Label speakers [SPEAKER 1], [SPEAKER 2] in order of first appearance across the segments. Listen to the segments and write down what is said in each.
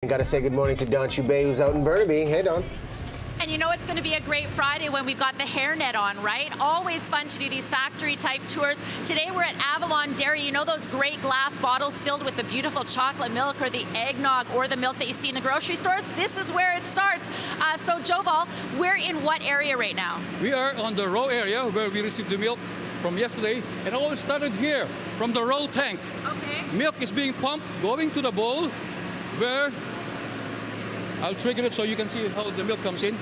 [SPEAKER 1] Got to say good morning to Don Chubay, who's out in Burnaby. Hey, Don.
[SPEAKER 2] And you know it's going to be a great Friday when we've got the hairnet on, right? Always fun to do these factory-type tours. Today we're at Avalon Dairy. You know those great glass bottles filled with the beautiful chocolate milk or the eggnog or the milk that you see in the grocery stores? This is where it starts. So Joval, we're in what area right now?
[SPEAKER 3] We are on the raw area where we received the milk from yesterday. It all started here from the raw tank.
[SPEAKER 2] Okay.
[SPEAKER 3] Milk is being pumped, going to the bowl where I'll trigger it so you can see how the milk comes in.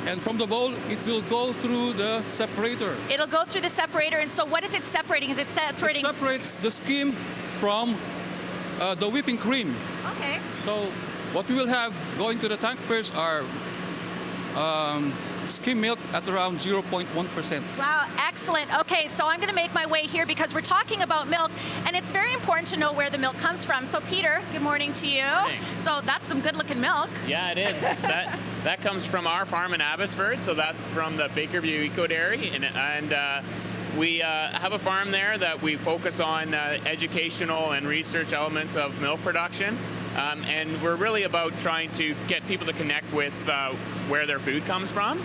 [SPEAKER 3] And from the bowl, it will go through the separator.
[SPEAKER 2] It'll go through the separator, and so what is it separating? Is it separating?
[SPEAKER 3] It separates the skim from the whipping cream.
[SPEAKER 2] Okay.
[SPEAKER 3] So what we will have going to the tank first are skim milk at around 0.1%.
[SPEAKER 2] Wow, excellent. Okay, so I'm going to make my way here because we're talking about milk, and it's very important to know where the milk comes from. So Peter, good morning to you.
[SPEAKER 4] Morning.
[SPEAKER 2] So that's some good-looking milk.
[SPEAKER 4] Yeah, it is. that comes from our farm in Abbotsford, so that's from the Bakerview Eco Dairy, and we have a farm there that we focus on educational and research elements of milk production. And we're really about trying to get people to connect with where their food comes from.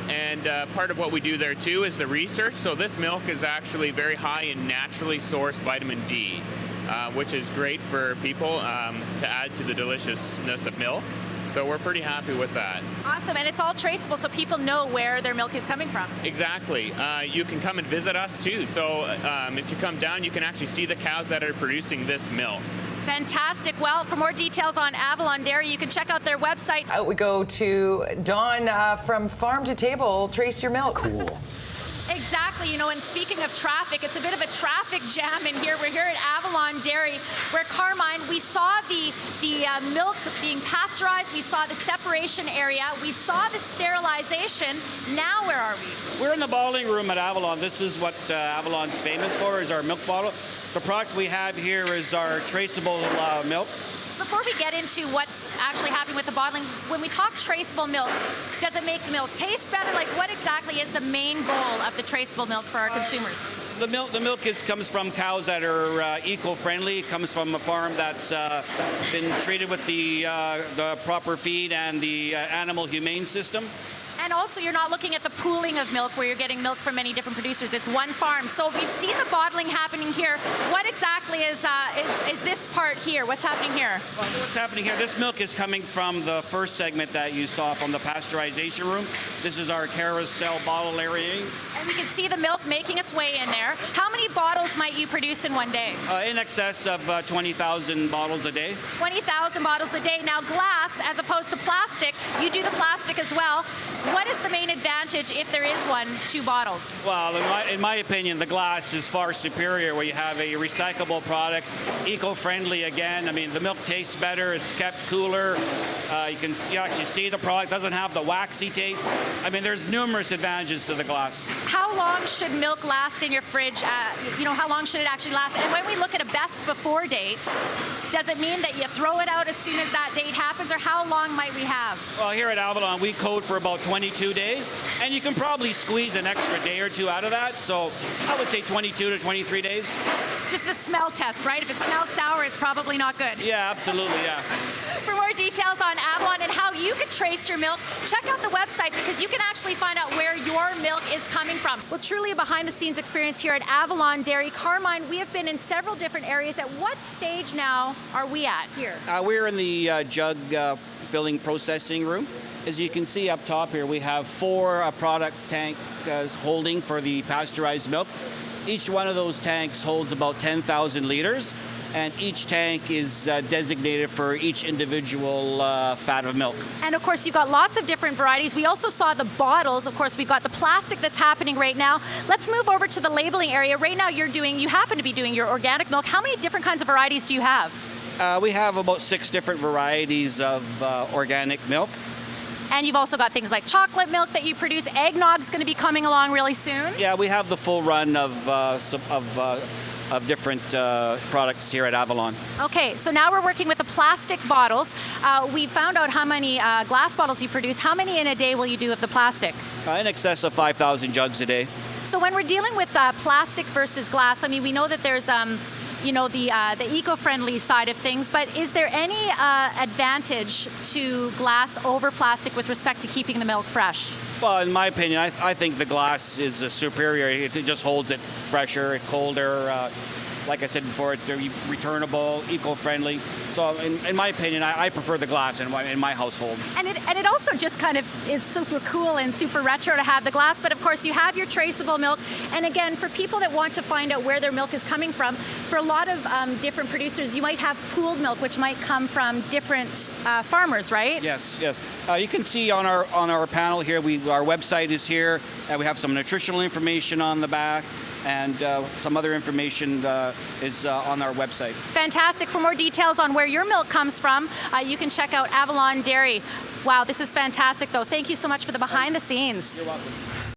[SPEAKER 4] And part of what we do there too is the research. So this milk is actually very high in naturally sourced vitamin D, which is great for people to add to the deliciousness of milk. So we're pretty happy with that.
[SPEAKER 2] Awesome, and it's all traceable so people know where their milk is coming from.
[SPEAKER 4] Exactly. You can come and visit us too. So if you come down, you can actually see the cows that are producing this milk.
[SPEAKER 2] Fantastic. Well, for more details on Avalon Dairy, you can check out their website.
[SPEAKER 5] Out we go to Dawn from farm to table. Trace your milk.
[SPEAKER 1] Cool.
[SPEAKER 2] Exactly. You know, and speaking of traffic, it's a bit of a traffic jam in here. We're here at Avalon Dairy, where Carmine, we saw the milk being pasteurized. We saw the separation area. We saw the sterilization. Now where are we?
[SPEAKER 6] We're in the bottling room at Avalon. This is what Avalon's famous for, is our milk bottle. The product we have here is our traceable milk.
[SPEAKER 2] Before we get into what's actually happening with the bottling, when we talk traceable milk, does it make the milk taste better? Like, what exactly is the main goal of the traceable milk for our consumers?
[SPEAKER 6] The milk comes from cows that are eco-friendly. It comes from a farm that's been treated with the proper feed and the animal humane system.
[SPEAKER 2] And also, you're not looking at the pooling of milk where you're getting milk from many different producers. It's one farm. So we've seen the bottling happening here. What exactly is this part here? What's happening here?
[SPEAKER 6] Well, what's happening here? This milk is coming from the first segment that you saw from the pasteurization room. This is our carousel bottle area.
[SPEAKER 2] And we can see the milk making its way in there. How many bottles might you produce in one day?
[SPEAKER 6] In excess of 20,000 bottles a day.
[SPEAKER 2] 20,000 bottles a day. Now glass, as opposed to plastic, you do the plastic as well. What is the main advantage, if there is one, to bottles?
[SPEAKER 6] Well, in my opinion, the glass is far superior, where you have a recyclable product, eco-friendly again. I mean, the milk tastes better, it's kept cooler. You actually see the product, doesn't have the waxy taste. I mean, there's numerous advantages to the glass.
[SPEAKER 2] How long should milk last in your fridge? How long should it actually last? And when we look at a best before date, does it mean that you throw it out as soon as that date happens, or how long might we have?
[SPEAKER 6] Well, here at Avalon, we code for about 22 days, and you can probably squeeze an extra day or two out of that. So I would say 22 to 23 days.
[SPEAKER 2] Just a smell test, right? If it smells sour, it's probably not good.
[SPEAKER 6] Yeah, absolutely, yeah.
[SPEAKER 2] For more details on Avalon and how you can trace your milk, check out the website because you can actually find out where your milk is coming from. Well, truly a behind-the-scenes experience here at Avalon Dairy. Carmine, we have been in several different areas. At what stage now are we at here?
[SPEAKER 6] We're in the jug filling processing room. As you can see up top here, we have 4 product tanks holding for the pasteurized milk. Each one of those tanks holds about 10,000 liters, and each tank is designated for each individual fat of milk.
[SPEAKER 2] And of course, you've got lots of different varieties. We also saw the bottles. Of course, we've got the plastic that's happening right now. Let's move over to the labeling area. Right now, you happen to be doing your organic milk. How many different kinds of varieties do you have?
[SPEAKER 6] We have about 6 different varieties of organic milk.
[SPEAKER 2] And you've also got things like chocolate milk that you produce. Eggnog's going to be coming along really soon.
[SPEAKER 6] Yeah, we have the full run of different products here at Avalon.
[SPEAKER 2] Okay, so now we're working with the plastic bottles. We found out how many glass bottles you produce. How many in a day will you do of the plastic?
[SPEAKER 6] In excess of 5,000 jugs a day.
[SPEAKER 2] So when we're dealing with plastic versus glass, I mean, we know that there's the eco-friendly side of things, but is there any advantage to glass over plastic with respect to keeping the milk fresh?
[SPEAKER 6] Well, in my opinion, I think the glass is superior. It just holds it fresher, colder. Like I said before, it's returnable, eco-friendly. So in my opinion, I prefer the glass in my household.
[SPEAKER 2] And it also just kind of is super cool and super retro to have the glass, but of course you have your traceable milk. And again, for people that want to find out where their milk is coming from, for a lot of different producers, you might have pooled milk, which might come from different farmers, right?
[SPEAKER 6] Yes. You can see on our panel here, our website is here, and we have some nutritional information on the back. And some other information is on our website.
[SPEAKER 2] Fantastic. For more details on where your milk comes from, you can check out Avalon Dairy. Wow, this is fantastic, though. Thank you so much for the behind the scenes.
[SPEAKER 6] You're welcome.